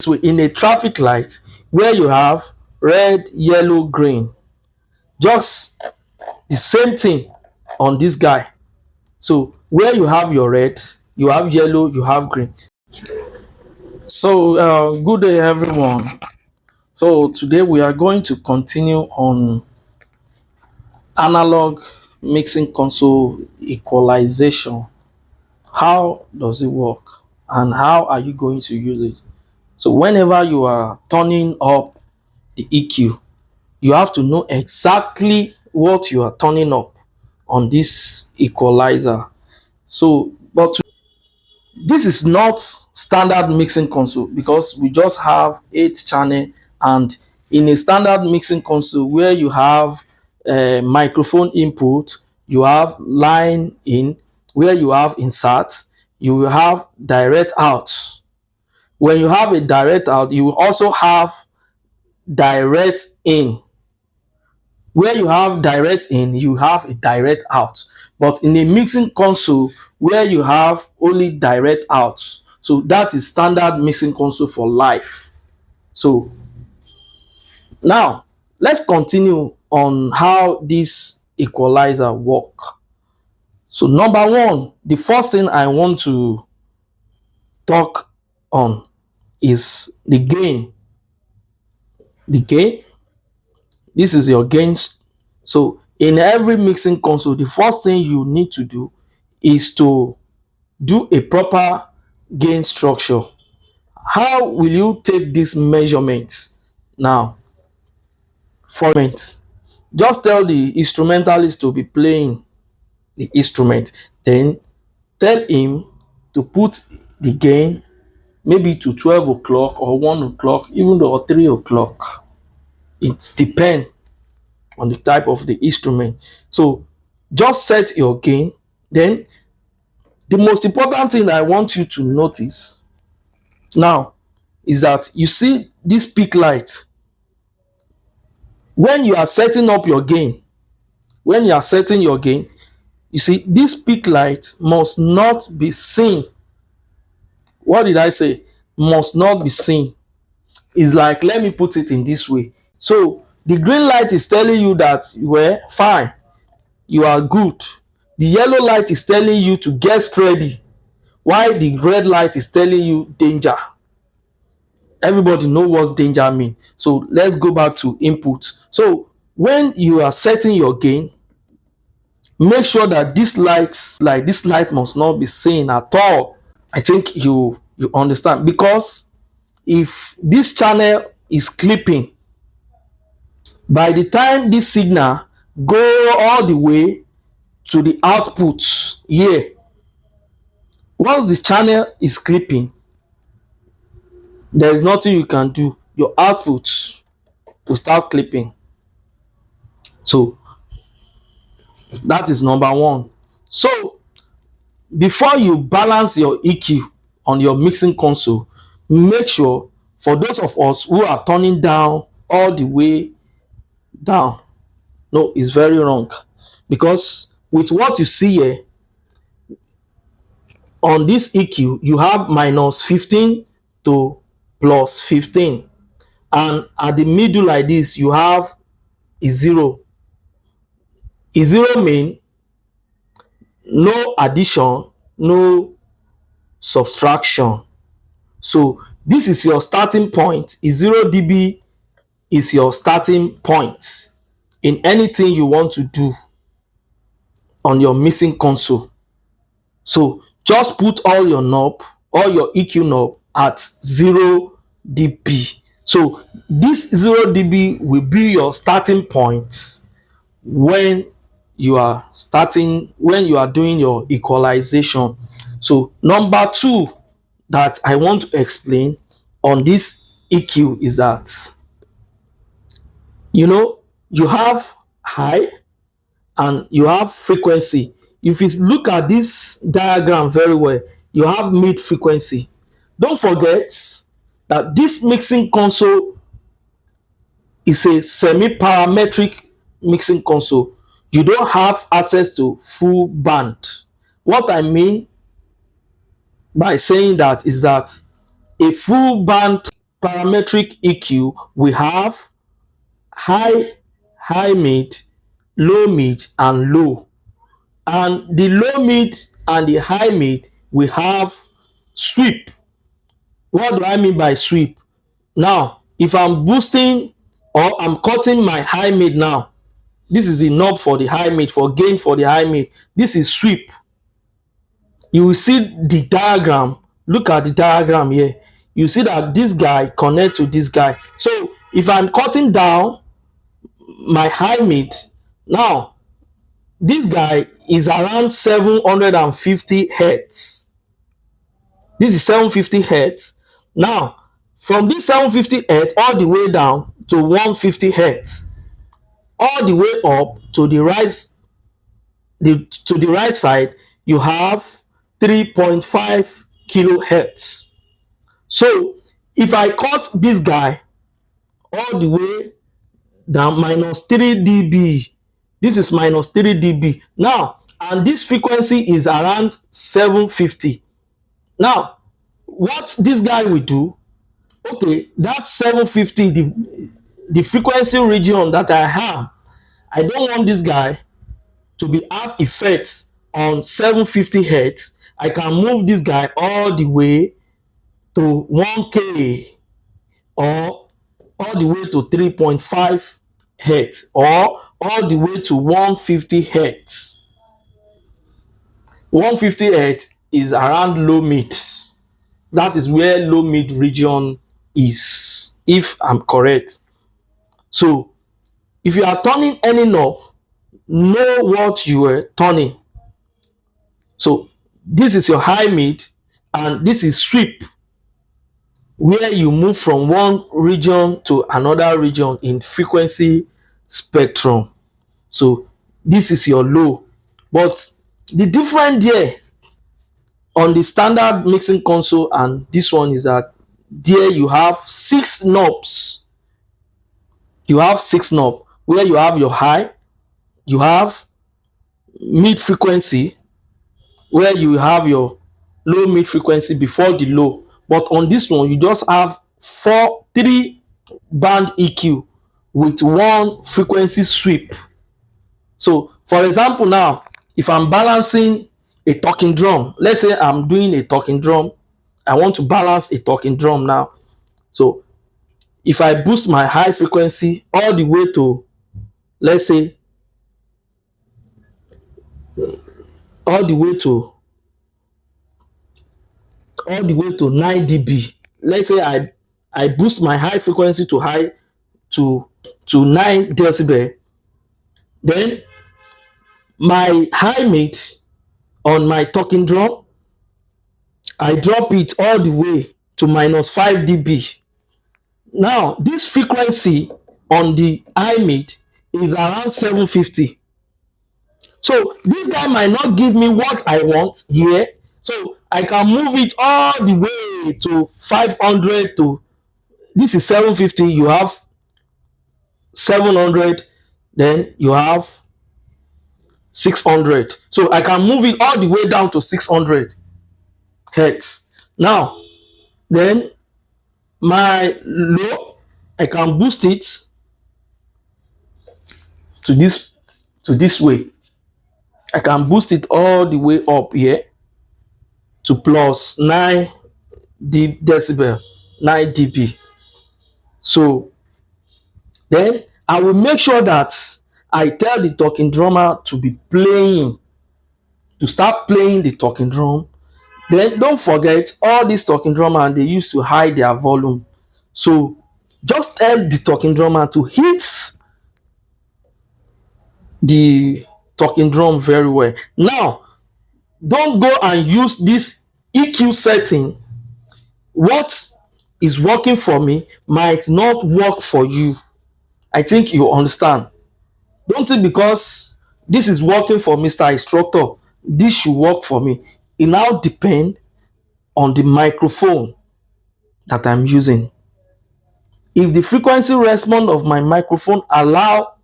in a traffic light where you have red, yellow, green, just the same thing on this guy. So where you have your red, you have yellow, you have green. So good day everyone. So today we are going to continue on analog mixing console equalization. How does it work and how are you going to use it? So whenever you are turning up the EQ, you have to know exactly what you are turning up on this equalizer. So but this is not standard mixing console because we just have 8 channel, and in a standard mixing console where you have microphone input, you have line in, where you have insert, you will have direct out. When you have a direct out, you will also have direct in. Where you have direct in, you have a direct out. But in a mixing console where you have only direct out, so that is standard mixing console for life. So now let's continue on how this equalizer work. So number one, the first thing I want to talk on is the gain. The gain, this is your gains. So in every mixing console, the first thing you need to do is to do a proper gain structure. How will you take this measurement? Now, for just tell the instrumentalist to be playing the instrument, then tell him to put the gain maybe to 12 o'clock or 1 o'clock, even though 3 o'clock. It depends on the type of the instrument. So just set your gain. Then the most important thing I want you to notice now is that you see this peak light. When you are setting up your gain, when you are setting your gain, you see this peak light must not be seen. What did I say? Must not be seen. It's like, let me put it in this way. So the green light is telling you that you were fine, you are good. The yellow light is telling you to get ready, while the red light is telling you danger. Everybody know what danger mean. So let's go back to input. So when you are setting your gain, make sure that this light must not be seen at all. I think you understand, because if this channel is clipping, by the time this signal go all the way to the output here, once the channel is clipping, there is nothing you can do. Your output will start clipping. So that is number one. So before you balance your EQ on your mixing console, make sure, for those of us who are turning down all the way down, no, it's very wrong, because with what you see here on this EQ, you have minus 15 to plus 15, and at the middle like this you have a zero. A zero mean no addition, no subtraction. So this is your starting point. A 0 dB is your starting point in anything you want to do on your mixing console. So just put all your knob, all your EQ knob at 0 dB. So this 0 dB will be your starting point when you are doing your equalization. So number two that I want to explain on this EQ is that you have high and you have frequency. If you look at this diagram very well, you have mid frequency. Don't forget that this mixing console is a semi-parametric mixing console. You don't have access to full band. What I mean by saying that is that a full band parametric EQ, we have high, high mid, low mid, and low. And the low mid and the high mid, we have sweep. What do I mean by sweep? Now, if I'm boosting or I'm cutting my high mid now, this is the knob for the high mid, for gain for the high mid. This is sweep. You will see the diagram. Look at the diagram here. You see that this guy connect to this guy. So if I'm cutting down my high mid, now this guy is around 750 hertz. This is 750 hertz. Now, from this 750 hertz all the way down to 150 hertz, all the way up to the right side, you have 3.5 kilohertz. So if I cut this guy all the way down, minus 3 dB, this is minus 3 dB now, and this frequency is around 750. Now what this guy will do, okay, that 750, the frequency region that I have, I don't want this guy to be have effect on 750 hertz. I can move this guy all the way to 1k, or all the way to 3.5 hertz, or all the way to 150 hertz. 150 hertz is around low mid. That is where low mid region is, if I'm correct. So if you are turning any knob, know what you are turning. So this is your high mid, and this is sweep, where you move from one region to another region in frequency spectrum. So this is your low. But the difference there on the standard mixing console and this one is that there you have 6 knobs. You have 6 knobs where you have your high, you have mid frequency, where you have your low mid frequency before the low. But on this one, you just have 3 band EQ with 1 frequency sweep. So for example, now if I'm balancing a talking drum, let's say I'm doing a talking drum, I want to balance a talking drum now. So if I boost my high frequency all the way to, let's say, all the way to 9 dB. Let's say I boost my high frequency to 9 decibel. Then my high mid on my talking drum, I drop it all the way to minus 5 dB. Now this frequency on the high mid is around 750. So this guy might not give me what I want here. So I can move it all the way to 500 to, this is 750, you have 700, then you have 600. So I can move it all the way down to 600 hertz. Now, then my low, I can boost it to this way. I can boost it all the way up here to plus 9 decibel, 9 dB. So then I will make sure that I tell the talking drummer to be playing, to start playing the talking drum. Then don't forget, all these talking drummer, they used to hide their volume. So just tell the talking drummer to hit the talking drum very well. Now, don't go and use this EQ setting. What is working for me might not work for you. I think you understand. Don't think because this is working for Mr. Instructor, this should work for me. It now depends on the microphone that I'm using. If the frequency response of my microphone allow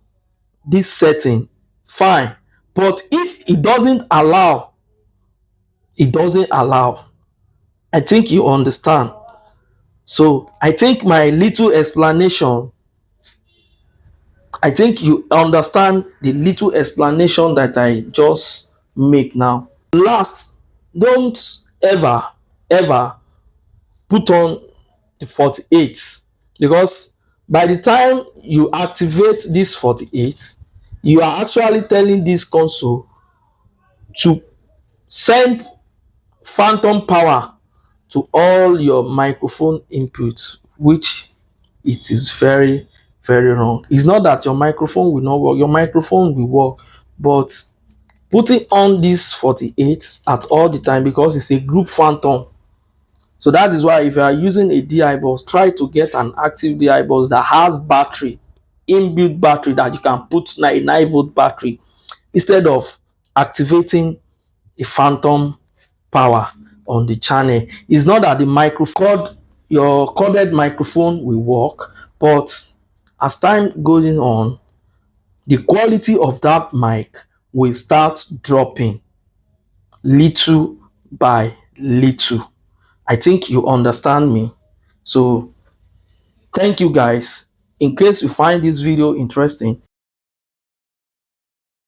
this setting, fine. But if it doesn't allow, it doesn't allow. I think you understand. So I think my little explanation, I think you understand the little explanation that I just make now. Last, don't ever put on the 48, because by the time you activate this 48, you are actually telling this console to send phantom power to all your microphone inputs, which it is very, very wrong. It's not that your microphone will not work, your microphone will work, but putting on this 48 at all the time, because it's a group phantom. So that is why if you are using a DI bus, try to get an active DI bus that has battery, inbuilt battery, that you can put a 9-volt battery instead of activating a phantom power on the channel. It's not that the microphone, your corded microphone will work, but as time goes on, the quality of that mic will start dropping little by little. I think you understand me. So thank you guys. In case you find this video interesting,